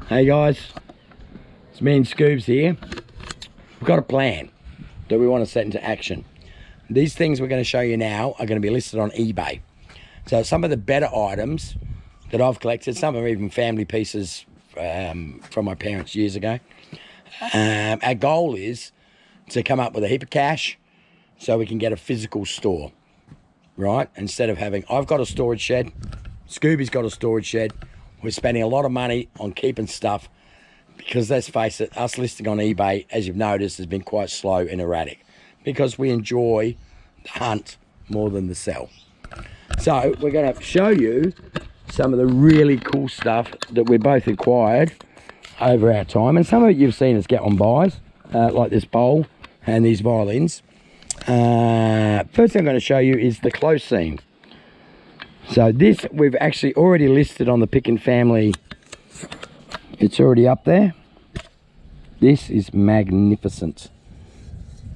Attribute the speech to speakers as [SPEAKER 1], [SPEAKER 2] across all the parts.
[SPEAKER 1] Hey guys, it's me and Scoobs here. We've got a plan that we want to set into action. These things we're going to show you now are going to be listed on eBay. So some of the better items that I've collected, some are even family pieces from my parents years ago. Our goal is to come up with a heap of cash so we can get a physical store, right? Instead of having, I've got a storage shed, Scooby's got a storage shed. We're spending a lot of money on keeping stuff because, let's face it, us listing on eBay, as you've noticed, has been quite slow and erratic because we enjoy the hunt more than the sell. So we're going to show you some of the really cool stuff that we both acquired over our time, and some of it you've seen us get on buys, like this bowl and these violins. First thing I'm going to show you is the close scene. So this we've actually already listed on the Pick and Family. It's already up there. This is magnificent.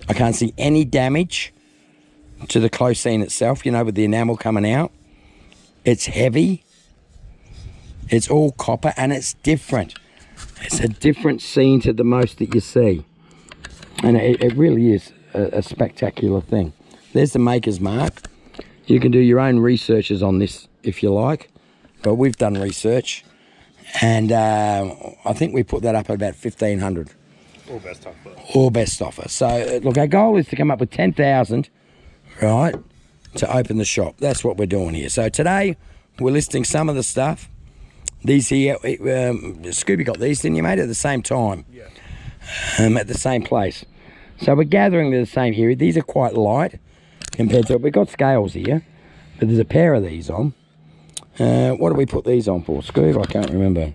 [SPEAKER 1] I can't see any damage to the close scene itself, you know, with the enamel coming out. It's heavy. It's all copper and it's different. It's a different scene to the most that you see. And it really is a spectacular thing. There's the maker's mark. You can do your own researches on this if you like, but we've done research, and I think we put that up at about 1,500.
[SPEAKER 2] Or best offer.
[SPEAKER 1] Or best offer. So look, our goal is to come up with 10,000, right, to open the shop. That's what we're doing here. So today we're listing some of the stuff. These here, Scooby got these, didn't you, mate, at the same time?
[SPEAKER 2] Yeah.
[SPEAKER 1] At the same place. So we're gathering to the same area. These are quite light compared to, we've got scales here, but there's a pair of these on. What do we put these on for, Scoob? I can't remember.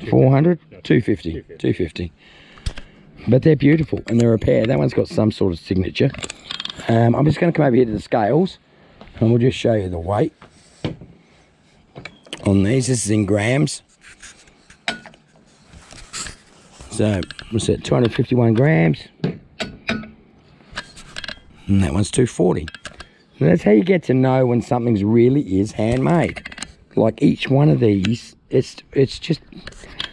[SPEAKER 1] 400? No, 250. 250. But they're beautiful and they're a pair. That one's got some sort of signature. I'm just going to come over here to the scales and we'll just show you the weight on these. This is in grams. So what's that, 251 grams. And that one's 240. And that's how you get to know when something's really is handmade. Like each one of these, it's just,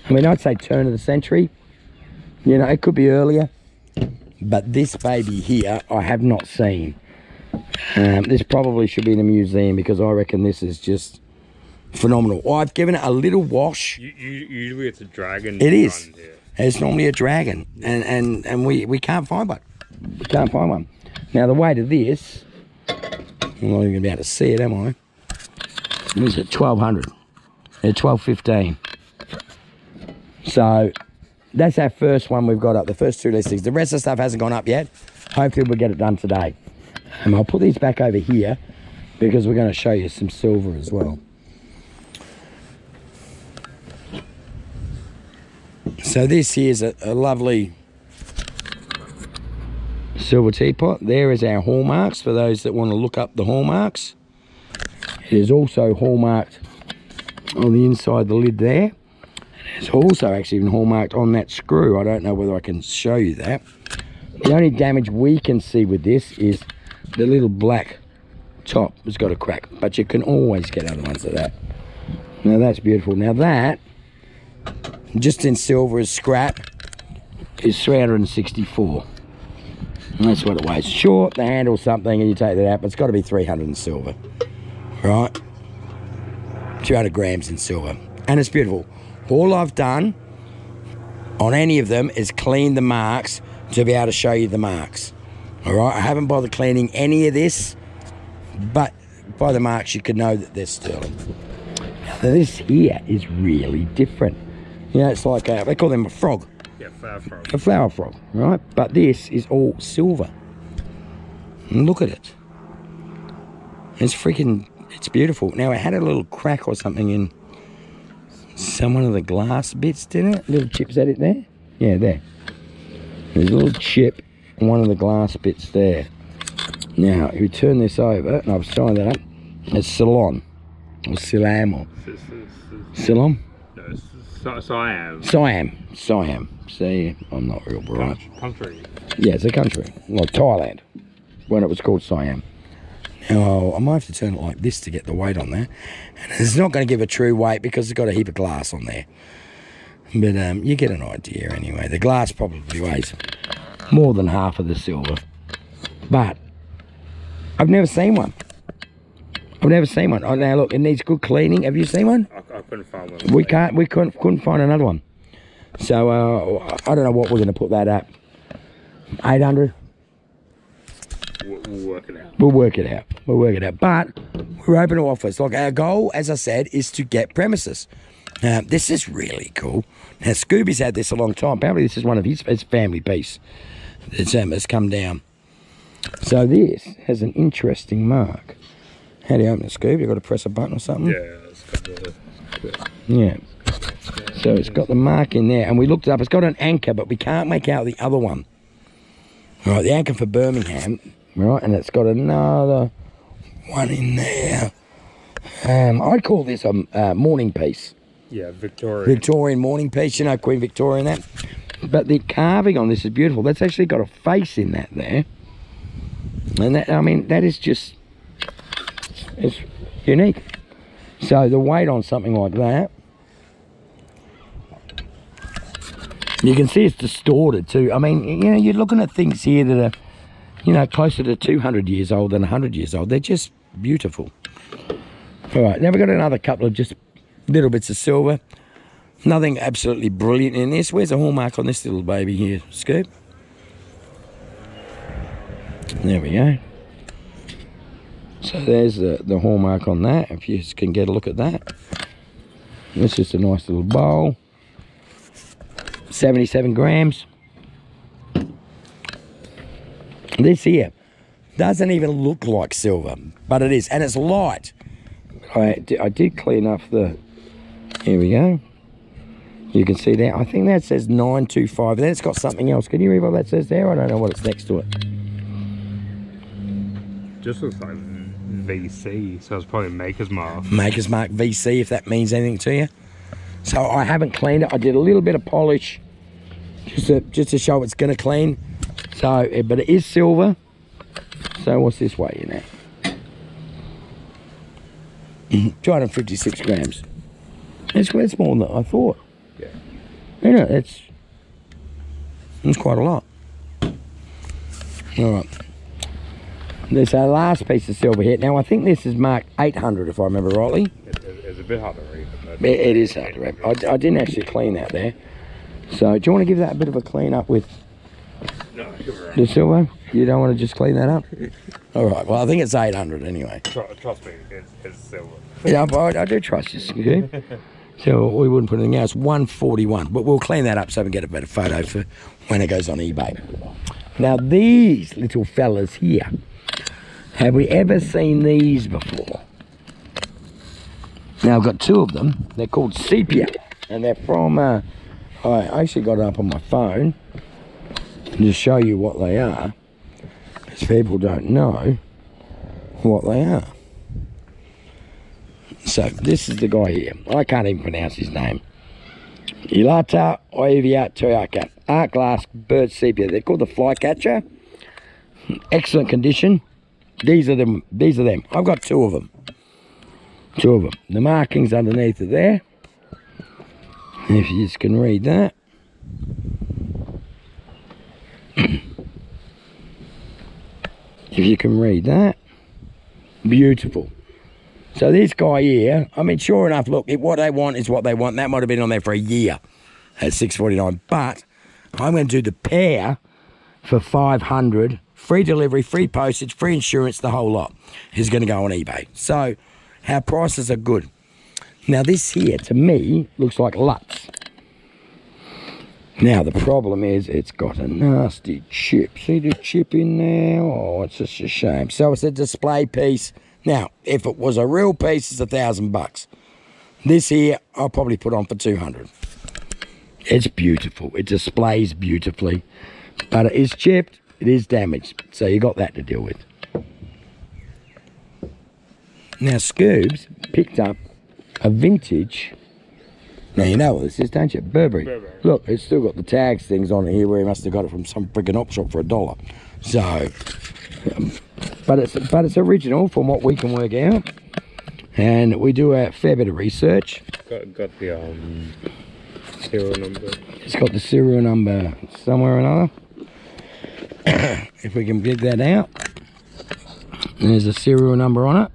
[SPEAKER 1] I mean, I'd say turn of the century. You know, it could be earlier. But this baby here, I have not seen. This probably should be in a museum because I reckon this is just phenomenal. I've given it a little wash.
[SPEAKER 2] Usually it's a dragon.
[SPEAKER 1] It is. It's normally a dragon. And we can't find one. We can't find one. Now the weight of this, I'm not even going to be able to see it, am I? This is at 1,200. At 1,215. So that's our first one we've got up, the first two listings. The rest of the stuff hasn't gone up yet. Hopefully we'll get it done today. And I'll put these back over here because we're going to show you some silver as well. So this here's a lovely silver teapot. There is our hallmarks for those that want to look up the hallmarks. It is also hallmarked on the inside the lid there. It's also actually even hallmarked on that screw. I don't know whether I can show you that. The only damage we can see with this is the little black top has got a crack, but you can always get other ones of that. Now that's beautiful. Now that, just in silver as scrap, is 364. And that's what it weighs. Sure, the handle's something and you take that out, but it's got to be 300 in silver. Right? 200 grams in silver. And it's beautiful. All I've done on any of them is clean the marks to be able to show you the marks. All right? I haven't bothered cleaning any of this, but by the marks you can know that they're sterling. Now this here is really different. You know, it's like, they call them a frog.
[SPEAKER 2] Yeah, flower frog.
[SPEAKER 1] A flower frog, right? But this is all silver. And look at it. It's freaking, it's beautiful. Now, it had a little crack or something in some one of the glass bits, didn't it? Little chips at it there? Yeah, there. There's a little chip on one of the glass bits there. Now, if you turn this over, and I've signed that up, it's Ceylon. Or Silam, or Ceylon?
[SPEAKER 2] No, it's Siam.
[SPEAKER 1] Siam. See, I'm not real bright.
[SPEAKER 2] Country.
[SPEAKER 1] Yeah, it's a country. Like Thailand, when it was called Siam. Now, I might have to turn it like this to get the weight on there. And it's not going to give a true weight because it's got a heap of glass on there. But you get an idea anyway. The glass probably weighs more than half of the silver. But I've never seen one. I've never seen one. Oh, now look, it needs good cleaning. Have you seen one?
[SPEAKER 2] I couldn't find one.
[SPEAKER 1] We couldn't find another one. So I don't know what we're going to put that at. 800.
[SPEAKER 2] We'll work it out.
[SPEAKER 1] We'll work it out. We'll work it out. But we're open to offers. Like our goal, as I said, is to get premises. This is really cool. Now Scooby's had this a long time. Apparently this is one of his family piece. It's come down. So this has an interesting mark. How do you open it, Scoob? You've got to press a button or something?
[SPEAKER 2] Yeah, it's got the...
[SPEAKER 1] Yeah. So it's got the mark in there, and we looked it up. It's got an anchor, but we can't make out the other one. All right, the anchor for Birmingham, right? And it's got another one in there. I'd call this a mourning piece.
[SPEAKER 2] Yeah, Victorian.
[SPEAKER 1] Victorian mourning piece, you know, Queen Victoria and that. But the carving on this is beautiful. That's actually got a face in that there. And that, I mean, that is just, it's unique. So the weight on something like that, you can see it's distorted too. I mean, you know, you're looking at things here that are, you know, closer to 200 years old than 100 years old. They're just beautiful. All right, now we've got another couple of just little bits of silver. Nothing absolutely brilliant in this. Where's the hallmark on this little baby here, Scoop? There we go. So there's the hallmark on that, if you can get a look at that. It's just a nice little bowl. 77 grams. This here doesn't even look like silver, but it is, and it's light. I did clean off the, here we go. You can see that. I think that says 925. Then it's got something else. Can you read what that says there? I don't know what it's next to it.
[SPEAKER 2] Just looks like VC, so it's probably Maker's Mark.
[SPEAKER 1] Maker's Mark VC, if that means anything to you. So I haven't cleaned it. I did a little bit of polish just to show it's going to clean. So, but it is silver. So what's this weigh in at? 256 grams. It's more than I thought.
[SPEAKER 2] Yeah.
[SPEAKER 1] You know, it's quite a lot. All right. There's our last piece of silver here. Now, I think this is marked 800, if I remember rightly.
[SPEAKER 2] It's a bit hard to read.
[SPEAKER 1] It is hard to read. I didn't actually clean that there. So, do you want to give that a bit of a clean up with the silver? You don't want to just clean that up? All right. Well, I think it's 800 anyway.
[SPEAKER 2] Trust me, it's silver.
[SPEAKER 1] Yeah, I do trust you, okay? So we wouldn't put anything else. 141. But we'll clean that up so we can get a better photo for when it goes on eBay. Now, these little fellas here. Have we ever seen these before? Now, I've got two of them. They're called sepia. And they're from, I actually got it up on my phone to show you what they are. Because people don't know what they are. So, this is the guy here. I can't even pronounce his name. Ilata Oivia Toyaka. Art glass bird sepia. They're called the flycatcher. Excellent condition. These are them. I've got two of them. The markings underneath are there. If you just can read that. If you can read that. Beautiful. So this guy here, I mean, sure enough, look, what they want is what they want. That might have been on there for a year at $6.49. But I'm going to do the pair for $500. Free delivery, free postage, free insurance, the whole lot is going to go on eBay. So our prices are good. Now this here, to me, looks like Lutz. Now the problem is it's got a nasty chip. See the chip in there? Oh, it's just a shame. So it's a display piece. Now, if it was a real piece, it's $1,000. This here, I'll probably put on for 200. It's beautiful. It displays beautifully. But it is chipped. It is damaged, so you got that to deal with. Now, Scoobs picked up a vintage. Now, you know what this is, don't you? Burberry. Look, it's still got the tags things on it here where he must have got it from some freaking op shop for $1. So, but it's original from what we can work out. And we do a fair bit of research.
[SPEAKER 2] Got the serial number.
[SPEAKER 1] It's got the serial number somewhere or another. If we can dig that out. There's a serial number on it.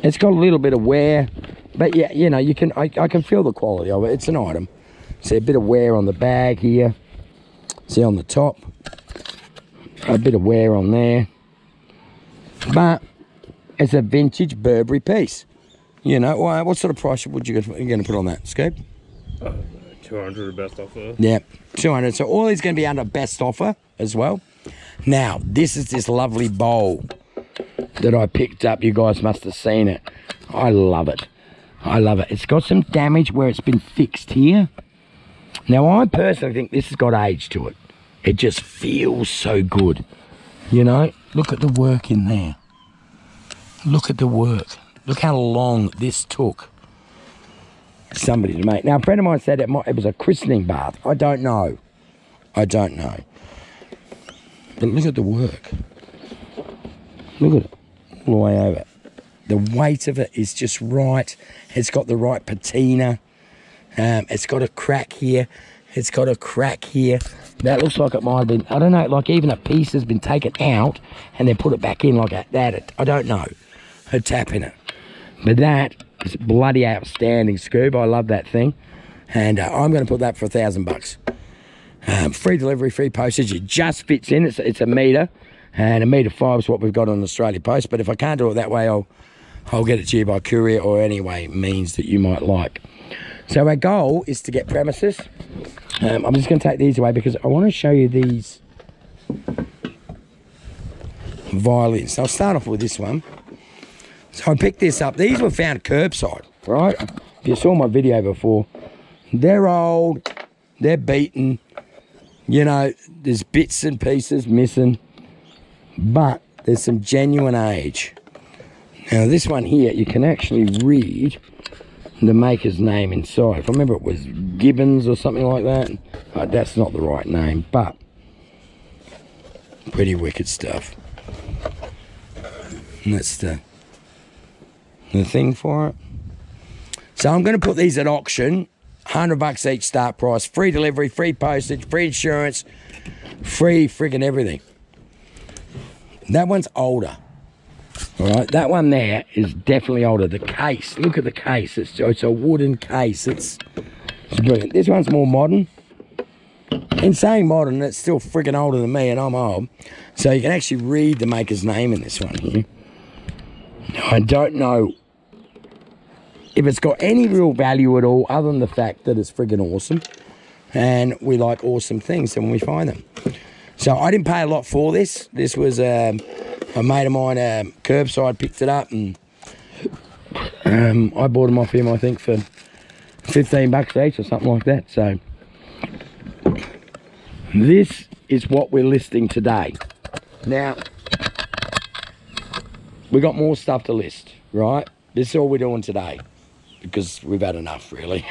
[SPEAKER 1] It's got a little bit of wear, but yeah, you know, you can I can feel the quality of it. It's an item. See a bit of wear on the bag here. See on the top. A bit of wear on there. But it's a vintage Burberry piece. You know, what sort of price would you going to put on that, Scoop?
[SPEAKER 2] 200 best offer.
[SPEAKER 1] Yeah, 200. So all these going to be under best offer as well. Now, this is this lovely bowl that I picked up. You guys must have seen it. I love it. I love it. It's got some damage where it's been fixed here. Now, I personally think this has got age to it. It just feels so good. You know, look at the work in there. Look at the work. Look how long this took somebody to make. Now, a friend of mine said it was a christening bath. I don't know. I don't know. But look at the work. Look at it. All the way over. The weight of it is just right. It's got the right patina. It's got a crack here. It's got a crack here. That looks like it might have been, I don't know, like even a piece has been taken out and then put it back in like that. I don't know. A tap in it. But that is bloody outstanding, Scoob. I love that thing. And I'm going to put that for $1,000. Free delivery, free postage. It just fits in. It's a metre. And a metre 5 is what we've got on Australia Post. But if I can't do it that way, I'll get it to you by courier or any way means that you might like. So our goal is to get premises. I'm just going to take these away because I want to show you these violins. So I'll start off with this one. So I picked this up. These were found curbside, right? If you saw my video before, they're old, they're beaten, you know, there's bits and pieces missing, but there's some genuine age. Now this one here, you can actually read the maker's name inside. If I remember, it was Gibbons or something like that. That's not the right name, but pretty wicked stuff. And that's the thing for it. So I'm going to put these at auction. $100 each start price. Free delivery, free postage, free insurance, free friggin' everything. That one's older. All right, that one there is definitely older. The case, look at the case. It's a wooden case. It's brilliant. This one's more modern. In saying modern, it's still friggin' older than me, and I'm old. So you can actually read the maker's name in this one here. Now, I don't know if it's got any real value at all, other than the fact that it's friggin' awesome. And we like awesome things when we find them. So I didn't pay a lot for this. This was a mate of mine, curbside, picked it up, and I bought them off him, I think, for $15 each or something like that. So this is what we're listing today. Now, we got more stuff to list, right? This is all we're doing today because we've had enough, really.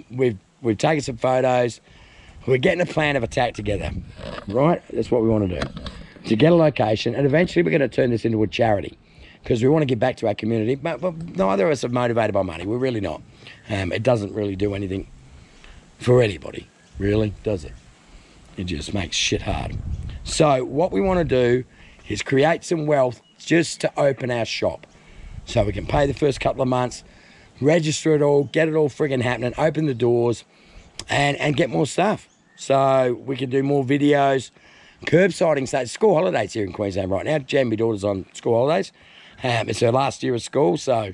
[SPEAKER 1] We've taken some photos. We're getting a plan of attack together, right? That's what we want to do. To get a location, and eventually we're going to turn this into a charity because we want to give back to our community, but neither of us are motivated by money. We're really not. It doesn't really do anything for anybody, really, does it? It just makes shit hard. So what we want to do is create some wealth just to open our shop so we can pay the first couple of months, register it all, get it all friggin' happening, open the doors, and get more stuff. So we can do more videos. Curbsiding, so it's school holidays here in Queensland right now. Jen, my daughter's on school holidays. It's her last year of school, so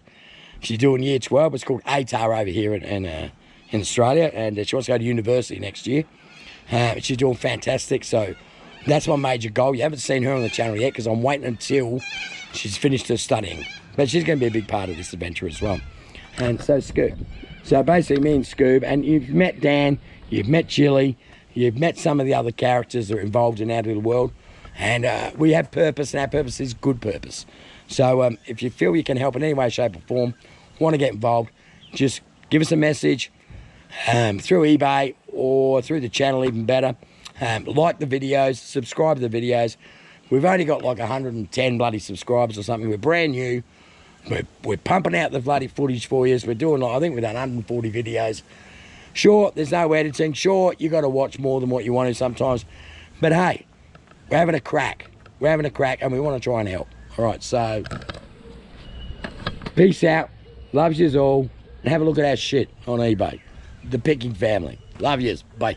[SPEAKER 1] she's doing year 12. It's called ATAR over here in Australia, and she wants to go to university next year. She's doing fantastic, so that's my major goal. You haven't seen her on the channel yet because I'm waiting until she's finished her studying. But she's going to be a big part of this adventure as well. And so Scoob. So basically me and Scoob, and you've met Dan, you've met Chili, you've met some of the other characters that are involved in our little world, and we have purpose, and our purpose is good purpose. So if you feel you can help in any way, shape or form, want to get involved, just give us a message through eBay or through the channel, even better. Like the videos, subscribe to the videos. We've only got like 110 bloody subscribers or something. We're brand new. We're pumping out the bloody footage for you. We're doing, like, I think we've done 140 videos. Sure, there's no editing. Sure, you got to watch more than what you want to sometimes. But hey, we're having a crack. We're having a crack, and we want to try and help. All right, so peace out. Loves yous all. And have a look at our shit on eBay. The Picking Family. Love yous. Bye.